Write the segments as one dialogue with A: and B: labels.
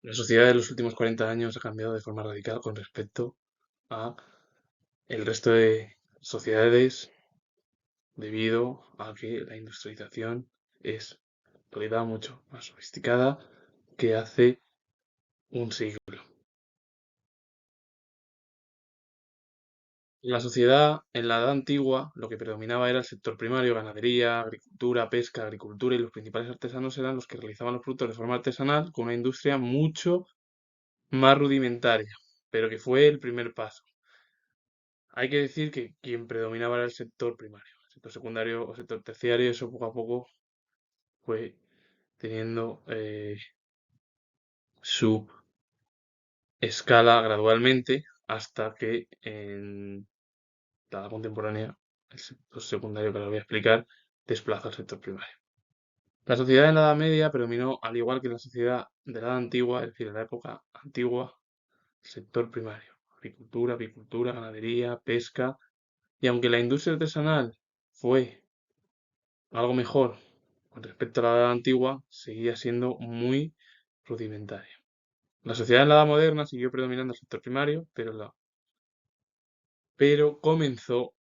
A: La sociedad de los últimos 40 años ha cambiado de forma radical con respecto a el resto de sociedades debido a que la industrialización es en realidad mucho más sofisticada que hace un siglo. En la sociedad, en la Edad Antigua, lo que predominaba era el sector primario, ganadería, agricultura, pesca, agricultura, y los principales artesanos eran los que realizaban los productos de forma artesanal con una industria mucho más rudimentaria, pero que fue el primer paso. Hay que decir que quien predominaba era el sector primario. El sector secundario o sector terciario, eso poco a poco fue teniendo su escala gradualmente hasta que en la edad contemporánea el sector secundario, que ahora voy a explicar, desplaza al sector primario. La sociedad en la Edad Media predominó, al igual que en la sociedad de la Edad Antigua, es decir, en la época antigua, el sector primario. Agricultura, apicultura, ganadería, pesca. Y aunque la industria artesanal fue algo mejor con respecto a la edad antigua, seguía siendo muy rudimentaria. La sociedad en la edad moderna siguió predominando el sector primario, pero comenzó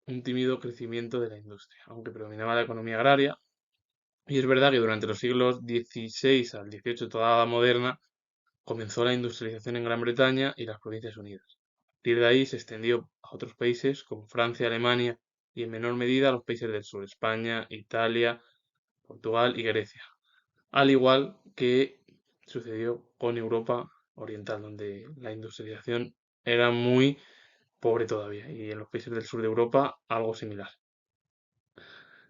A: un tímido crecimiento de la industria, aunque predominaba la economía agraria. Y es verdad que durante los siglos XVI al XVIII, toda la edad moderna, comenzó la industrialización en Gran Bretaña y las Provincias Unidas. A partir de ahí se extendió a otros países como Francia, Alemania y en menor medida a los países del sur, España, Italia, Portugal y Grecia. Al igual que sucedió con Europa Oriental, donde la industrialización era muy pobre todavía, y en los países del sur de Europa algo similar.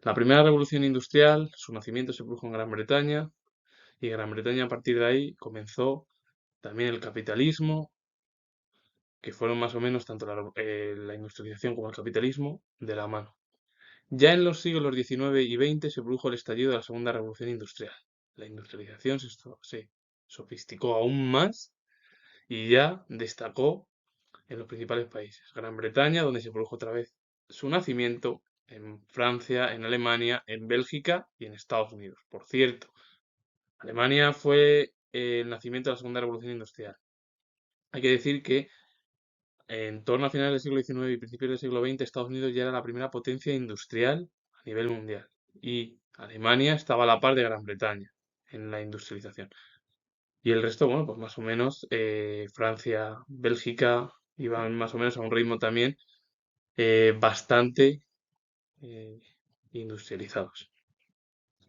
A: La primera revolución industrial, su nacimiento se produjo en Gran Bretaña, y Gran Bretaña a partir de ahí comenzó también el capitalismo, que fueron más o menos tanto la industrialización como el capitalismo de la mano. Ya en los siglos XIX y XX se produjo el estallido de la segunda revolución industrial. La industrialización se sofisticó aún más y ya destacó en los principales países. Gran Bretaña, donde se produjo otra vez su nacimiento, en Francia, en Alemania, en Bélgica y en Estados Unidos. Por cierto, Alemania fue el nacimiento de la segunda revolución industrial. Hay que decir que en torno a finales del siglo XIX y principios del siglo XX, Estados Unidos ya era la primera potencia industrial a nivel mundial. Y Alemania estaba a la par de Gran Bretaña en la industrialización. Y el resto, bueno, pues más o menos Francia, Bélgica iban más o menos a un ritmo también bastante eh, industrializados.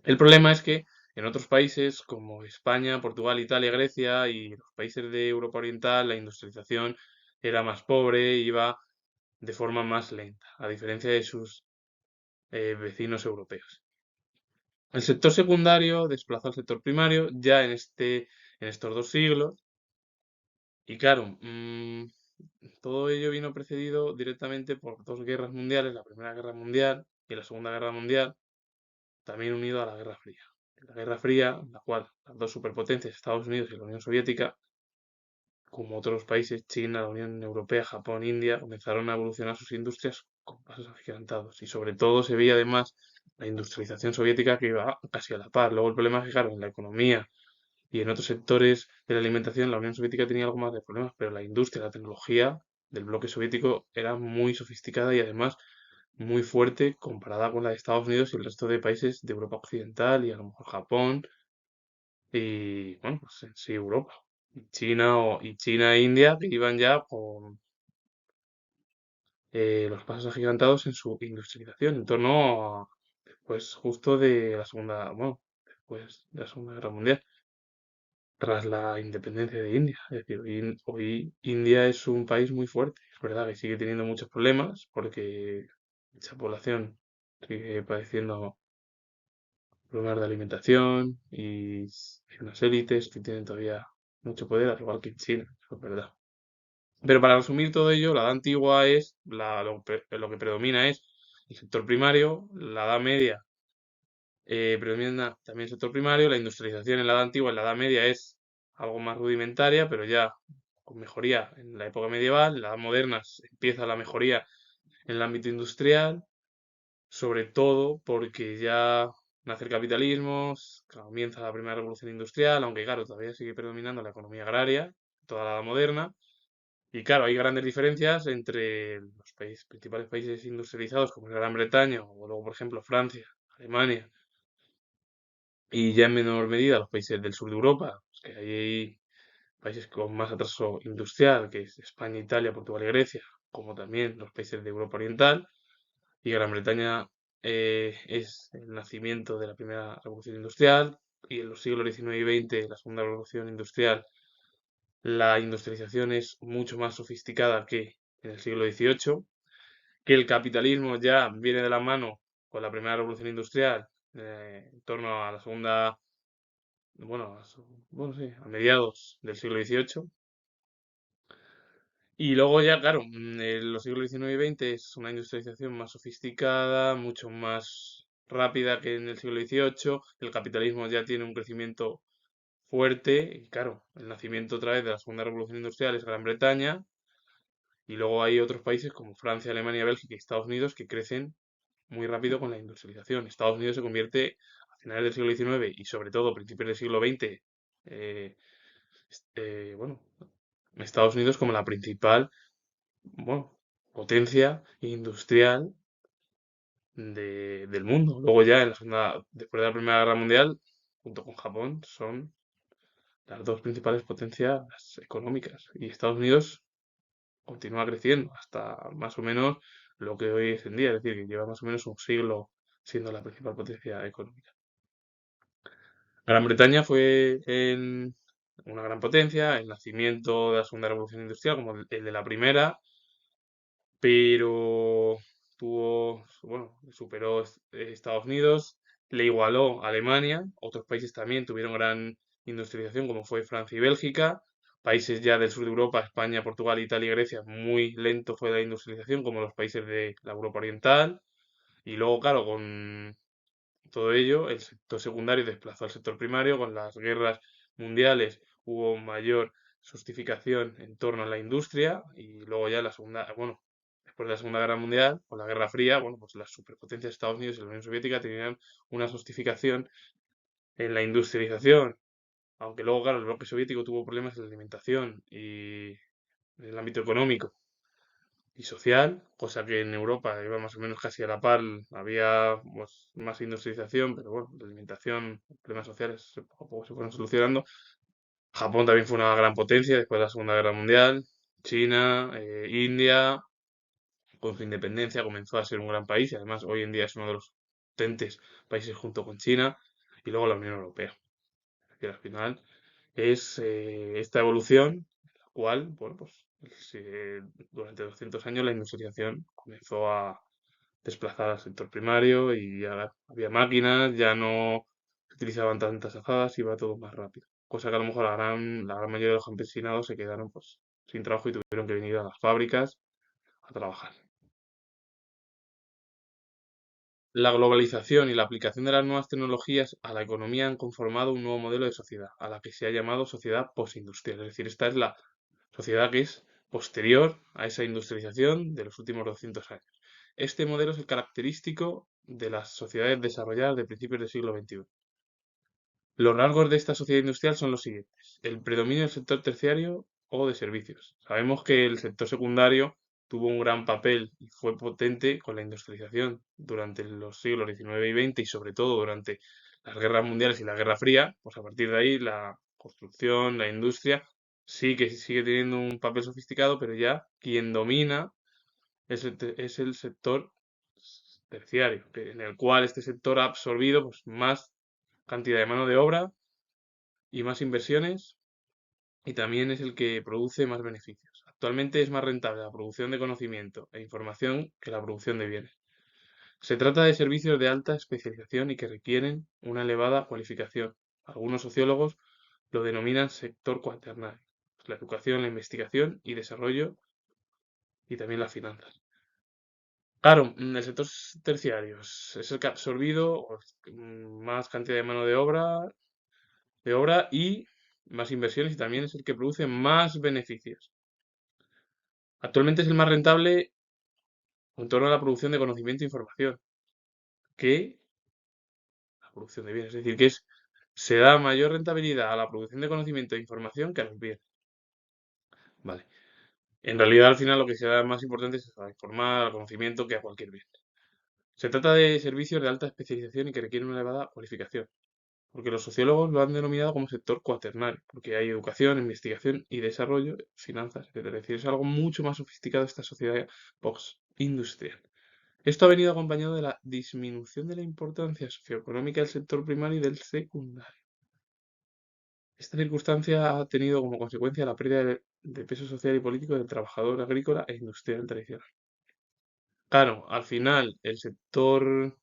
A: El problema es que en otros países como España, Portugal, Italia, Grecia y los países de Europa Oriental, la industrialización era más pobre, iba de forma más lenta, a diferencia de sus vecinos europeos. El sector secundario desplazó al sector primario ya en estos 2 siglos. Y claro, todo ello vino precedido directamente por dos guerras mundiales, la Primera Guerra Mundial y la Segunda Guerra Mundial, también unido a la Guerra Fría. La Guerra Fría, en la cual las dos superpotencias, Estados Unidos y la Unión Soviética, como otros países, China, la Unión Europea, Japón, India, comenzaron a evolucionar sus industrias con pasos agigantados. Y sobre todo se veía además la industrialización soviética que iba casi a la par. Luego el problema es que, claro, en la economía y en otros sectores de la alimentación, la Unión Soviética tenía algo más de problemas, pero la industria, la tecnología del bloque soviético era muy sofisticada y además muy fuerte comparada con la de Estados Unidos y el resto de países de Europa Occidental y a lo mejor Japón y, bueno, pues en sí Europa. Y China e India que iban ya con los pasos agigantados en su industrialización en torno a, pues justo de la segunda, bueno, después de la Segunda Guerra Mundial tras la independencia de India. Es decir, hoy India es un país muy fuerte. Es verdad que sigue teniendo muchos problemas porque mucha población sigue padeciendo problemas de alimentación y hay unas élites que tienen todavía mucho poder, al igual que en China, eso es verdad. Pero para resumir todo ello, la edad antigua es lo que predomina es el sector primario, la edad media predomina también el sector primario, la industrialización en la edad antigua, en la edad media es algo más rudimentaria, pero ya con mejoría en la época medieval, en la edad moderna empieza la mejoría en el ámbito industrial, sobre todo porque ya nace el capitalismo, comienza la primera revolución industrial, aunque claro, todavía sigue predominando la economía agraria, toda la edad moderna. Y claro, hay grandes diferencias entre los principales países industrializados como es Gran Bretaña o luego, por ejemplo, Francia, Alemania y ya en menor medida los países del sur de Europa, pues que hay países con más atraso industrial, que es España, Italia, Portugal y Grecia, como también los países de Europa Oriental. Y Gran Bretaña es el nacimiento de la primera revolución industrial y en los siglos XIX y XX, la segunda revolución industrial, la industrialización es mucho más sofisticada que en el siglo XVIII, que el capitalismo ya viene de la mano con la primera revolución industrial en torno a la segunda, bueno, bueno, sí, a mediados del siglo XVIII. Y luego ya, claro, en los siglos XIX y XX es una industrialización más sofisticada, mucho más rápida que en el siglo XVIII. El capitalismo ya tiene un crecimiento fuerte y, claro, el nacimiento otra vez de la segunda revolución industrial es Gran Bretaña. Y luego hay otros países como Francia, Alemania, Bélgica y Estados Unidos que crecen muy rápido con la industrialización. Estados Unidos se convierte a finales del siglo XIX y sobre todo a principios del siglo XX, eh, bueno, Estados Unidos como la principal, bueno, potencia industrial del mundo. Luego ya en la después de la Primera Guerra Mundial, junto con Japón, son las dos principales potencias económicas. Y Estados Unidos continúa creciendo hasta más o menos lo que hoy es en día, es decir, que lleva más o menos un siglo siendo la principal potencia económica. Gran Bretaña fue una gran potencia, el nacimiento de la Segunda Revolución Industrial, como el de la primera, pero bueno, superó Estados Unidos, le igualó a Alemania, otros países también tuvieron gran industrialización, como fue Francia y Bélgica, países ya del sur de Europa, España, Portugal, Italia y Grecia, muy lento fue la industrialización, como los países de la Europa Oriental, y luego, claro, con todo ello, el sector secundario desplazó al sector primario, con las guerras mundiales hubo mayor justificación en torno a la industria y luego ya la segunda, bueno, después de la Segunda Guerra Mundial, con la Guerra Fría, bueno, pues las superpotencias de Estados Unidos y la Unión Soviética tenían una justificación en la industrialización, aunque luego, claro, el bloque soviético tuvo problemas en la alimentación y en el ámbito económico y social, cosa que en Europa iba más o menos casi a la par, había pues, más industrialización, pero bueno, la alimentación, problemas sociales poco a poco se fueron solucionando. Japón también fue una gran potencia después de la Segunda Guerra Mundial. China, India, con su independencia comenzó a ser un gran país y además hoy en día es uno de los potentes países junto con China y luego la Unión Europea. Es decir, al final es esta evolución, la cual, bueno, pues durante 200 años la industrialización comenzó a desplazar al sector primario y ya había máquinas, ya no se utilizaban tantas azadas, iba todo más rápido. Cosa que a lo mejor la gran mayoría de los campesinados se quedaron pues sin trabajo y tuvieron que venir a las fábricas a trabajar. La globalización y la aplicación de las nuevas tecnologías a la economía han conformado un nuevo modelo de sociedad, a la que se ha llamado sociedad postindustrial. Es decir, esta es la sociedad que es posterior a esa industrialización de los últimos 200 años. Este modelo es el característico de las sociedades desarrolladas de principios del siglo XXI. Los rasgos de esta sociedad industrial son los siguientes. El predominio del sector terciario o de servicios. Sabemos que el sector secundario tuvo un gran papel y fue potente con la industrialización durante los siglos XIX y XX y sobre todo durante las guerras mundiales y la Guerra Fría. Pues a partir de ahí la construcción, la industria sí que sigue teniendo un papel sofisticado, pero ya quien domina es el sector terciario, en el cual este sector ha absorbido pues, más cantidad de mano de obra y más inversiones y también es el que produce más beneficios. Actualmente es más rentable la producción de conocimiento e información que la producción de bienes. Se trata de servicios de alta especialización y que requieren una elevada cualificación. Algunos sociólogos lo denominan sector cuaternario, la educación, la investigación y desarrollo y también las finanzas. Claro, el sector terciario es el que ha absorbido más cantidad de mano de obra y más inversiones y también es el que produce más beneficios. Actualmente es el más rentable en torno a la producción de conocimiento e información, que la producción de bienes. Es decir, que se da mayor rentabilidad a la producción de conocimiento e información que a los bienes. Vale. En realidad, al final, lo que se da más importante es a informar, al conocimiento, que a cualquier bien. Se trata de servicios de alta especialización y que requieren una elevada cualificación, porque los sociólogos lo han denominado como sector cuaternario, porque hay educación, investigación y desarrollo, finanzas, etcétera. Es decir, es algo mucho más sofisticado esta sociedad post-industrial. Esto ha venido acompañado de la disminución de la importancia socioeconómica del sector primario y del secundario. Esta circunstancia ha tenido como consecuencia la pérdida de peso social y político del trabajador agrícola e industrial tradicional. Claro, al final el sector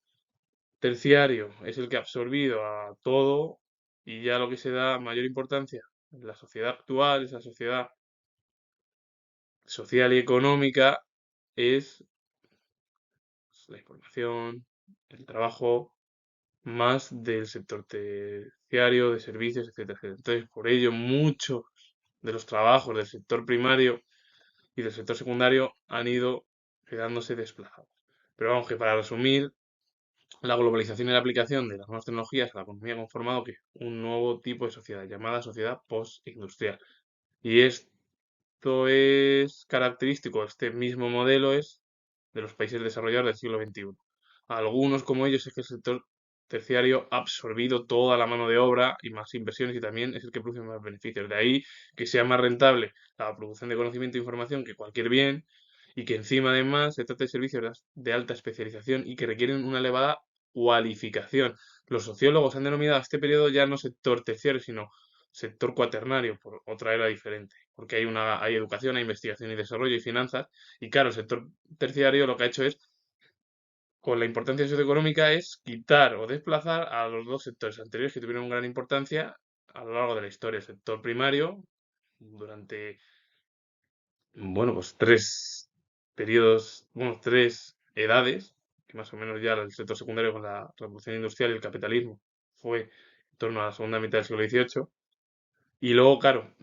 A: terciario es el que ha absorbido a todo y ya lo que se da mayor importancia en la sociedad actual, esa sociedad social y económica, es la información, el trabajo, más del sector terciario, de servicios, etcétera, etcétera. Entonces, por ello, muchos de los trabajos del sector primario y del sector secundario han ido quedándose desplazados. Pero vamos, que para resumir, la globalización y la aplicación de las nuevas tecnologías a la economía ha conformado que un nuevo tipo de sociedad llamada sociedad postindustrial. Y esto es característico, este mismo modelo es de los países desarrollados del siglo XXI. Algunos como ellos es que el sector terciario ha absorbido toda la mano de obra y más inversiones y también es el que produce más beneficios. De ahí que sea más rentable la producción de conocimiento e información que cualquier bien y que encima además se trata de servicios de alta especialización y que requieren una elevada cualificación. Los sociólogos han denominado a este periodo ya no sector terciario, sino sector cuaternario, por otra era diferente, porque hay educación, hay investigación y desarrollo y finanzas, y claro, el sector terciario lo que ha hecho es, con la importancia socioeconómica, es quitar o desplazar a los dos sectores anteriores que tuvieron gran importancia a lo largo de la historia. El sector primario, durante, bueno, pues tres periodos, bueno, tres edades, que más o menos ya el sector secundario con la revolución industrial y el capitalismo fue en torno a la segunda mitad del siglo XVIII. Y luego, claro,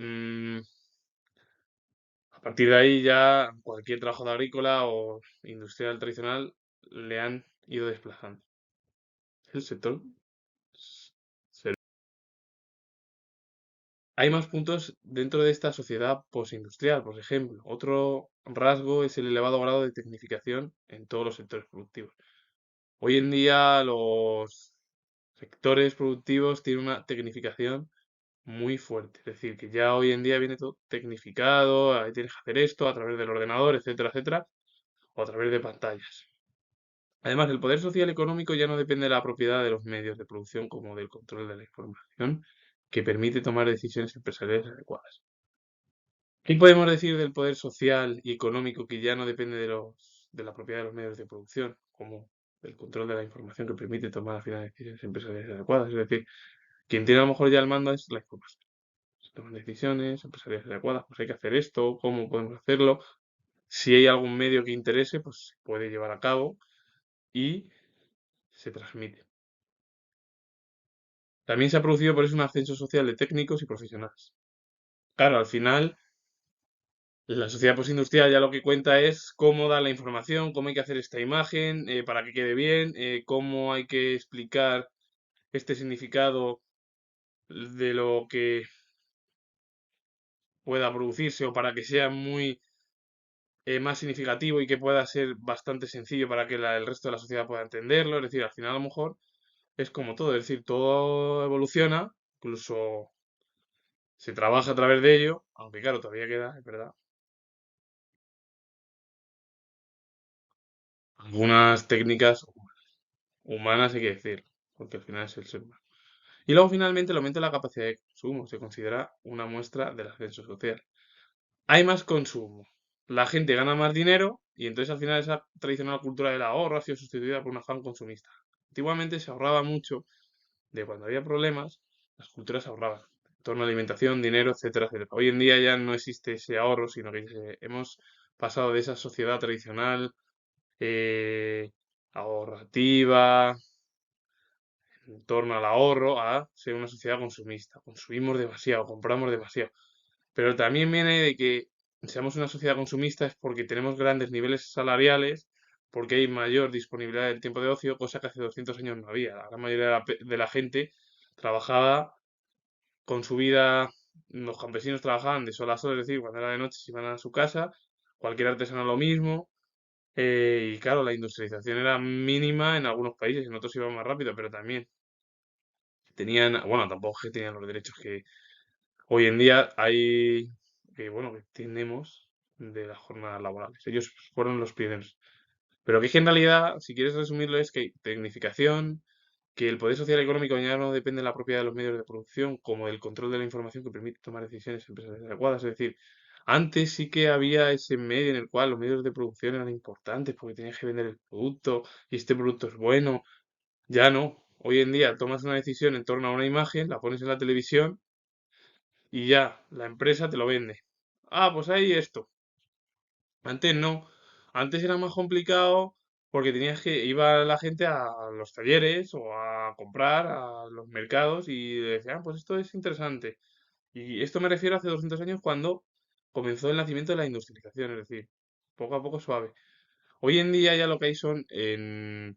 A: a partir de ahí ya cualquier trabajo de agrícola o industrial tradicional le han ido desplazando. El sector. se- Hay más puntos dentro de esta sociedad postindustrial, por ejemplo. Otro rasgo es el elevado grado de tecnificación en todos los sectores productivos. Hoy en día los sectores productivos tienen una tecnificación muy fuerte. Es decir, que ya hoy en día viene todo tecnificado, ahí tienes que hacer esto a través del ordenador, etcétera, etcétera, o a través de pantallas. Además, el poder social y económico ya no depende de la propiedad de los medios de producción como del control de la información, que permite tomar decisiones empresariales adecuadas. ¿Qué podemos decir del poder social y económico que ya no depende de la propiedad de los medios de producción, como del control de la información que permite tomar al final decisiones empresariales adecuadas? Es decir, quien tiene a lo mejor ya el mando es la información. Se toman decisiones empresariales adecuadas, pues hay que hacer esto, cómo podemos hacerlo. Si hay algún medio que interese, pues se puede llevar a cabo y se transmite. También se ha producido por eso un ascenso social de técnicos y profesionales. Claro, al final, la sociedad postindustrial ya lo que cuenta es cómo dar la información, cómo hay que hacer esta imagen, para que quede bien, cómo hay que explicar este significado de lo que pueda producirse o para que sea muy más significativo y que pueda ser bastante sencillo para que el resto de la sociedad pueda entenderlo. Es decir, al final a lo mejor es como todo, es decir, todo evoluciona, incluso se trabaja a través de ello, aunque claro, todavía queda, es verdad, algunas técnicas humanas hay que decir, porque al final es el ser humano. Y luego finalmente el aumento de la capacidad de consumo se considera una muestra del ascenso social. Hay más consumo, la gente gana más dinero y entonces al final esa tradicional cultura del ahorro ha sido sustituida por un afán consumista. Antiguamente se ahorraba mucho de cuando había problemas, las culturas ahorraban en torno a alimentación, dinero, etcétera, etcétera. Hoy en día ya no existe ese ahorro, sino que hemos pasado de esa sociedad tradicional eh, ahorrativa, en torno al ahorro, a ser una sociedad consumista. Consumimos demasiado, compramos demasiado. Pero también viene de que seamos una sociedad consumista es porque tenemos grandes niveles salariales, porque hay mayor disponibilidad del tiempo de ocio, cosa que hace 200 años no había. La gran mayoría de la gente trabajaba con su vida, los campesinos trabajaban de sol a sol, es decir, cuando era de noche se iban a su casa, cualquier artesano lo mismo, y claro, la industrialización era mínima en algunos países, en otros iba más rápido, pero también tenían, bueno, tampoco que tenían los derechos que hoy en día hay, que bueno, que tenemos de las jornadas laborales. Ellos fueron los primeros. Pero que es que en realidad, si quieres resumirlo, es que hay tecnificación, que el poder social y económico ya no depende de la propiedad de los medios de producción, como del control de la información que permite tomar decisiones empresariales adecuadas. Es decir, antes sí que había ese medio en el cual los medios de producción eran importantes porque tenías que vender el producto y este producto es bueno. Ya no. Hoy en día tomas una decisión en torno a una imagen, la pones en la televisión y ya, la empresa te lo vende. Ah, pues hay esto. Antes no. Antes era más complicado porque tenías que, iba la gente a los talleres o a comprar a los mercados y decían, "Ah, pues esto es interesante". Y esto me refiero a hace 200 años cuando comenzó el nacimiento de la industrialización, es decir, poco a poco suave. Hoy en día ya lo que hay son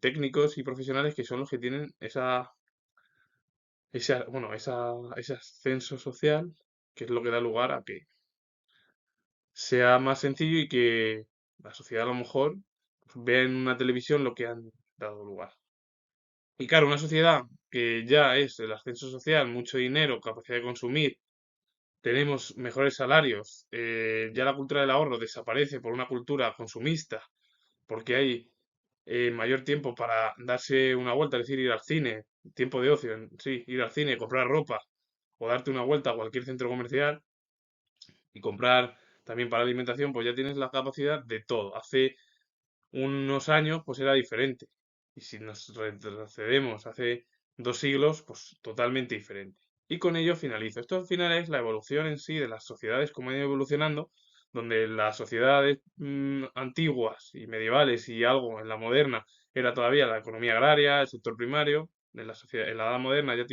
A: técnicos y profesionales que son los que tienen ese ascenso social, que es lo que da lugar a que sea más sencillo y que la sociedad a lo mejor pues, vea en una televisión lo que han dado lugar. Y claro, una sociedad que ya es el ascenso social, mucho dinero, capacidad de consumir, tenemos mejores salarios, ya la cultura del ahorro desaparece por una cultura consumista, porque hay mayor tiempo para darse una vuelta, es decir, ir al cine, tiempo de ocio, sí, ir al cine, comprar ropa o darte una vuelta a cualquier centro comercial y comprar también para alimentación, pues ya tienes la capacidad de todo. Hace unos años, pues era diferente. Y si nos retrocedemos hace 2 siglos, pues totalmente diferente. Y con ello finalizo. Esto al final es la evolución en sí de las sociedades, como han ido evolucionando, donde las sociedades antiguas y medievales y algo en la moderna era todavía la economía agraria, el sector primario. En la edad moderna ya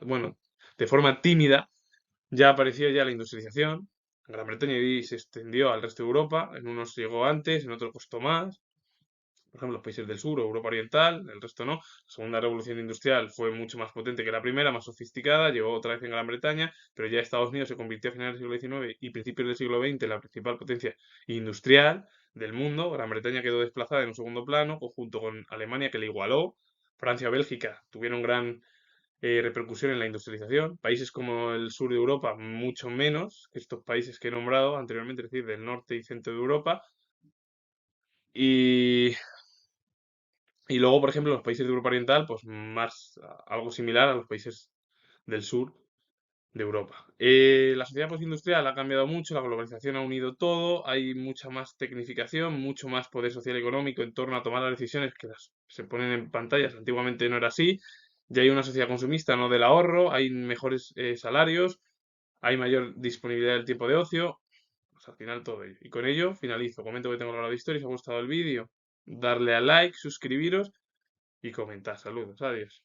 A: bueno, de forma tímida ya apareció ya la industrialización. Gran Bretaña y se extendió al resto de Europa. En unos llegó antes, en otros costó más. Por ejemplo, los países del sur, Europa Oriental, el resto no. La segunda revolución industrial fue mucho más potente que la primera, más sofisticada. Llegó otra vez en Gran Bretaña, pero ya Estados Unidos se convirtió a finales del siglo XIX y principios del siglo XX en la principal potencia industrial del mundo. Gran Bretaña quedó desplazada en un segundo plano, junto con Alemania, que le igualó. Francia o Bélgica tuvieron gran repercusión en la industrialización. Países como el sur de Europa, mucho menos que estos países que he nombrado anteriormente, es decir, del norte y centro de Europa. Y, y luego, por ejemplo, los países de Europa Oriental, pues más algo similar a los países del sur de Europa. La sociedad postindustrial ha cambiado mucho, la globalización ha unido todo, hay mucha más tecnificación, mucho más poder social y económico en torno a tomar las decisiones que se ponen en pantallas. Antiguamente no era así. Ya hay una sociedad consumista, no del ahorro, hay mejores salarios, hay mayor disponibilidad del tiempo de ocio. Pues al final todo ello. Y con ello finalizo. Comento que tengo la hora de historia. Si os ha gustado el vídeo, darle a like, suscribiros y comentar. Saludos. Adiós.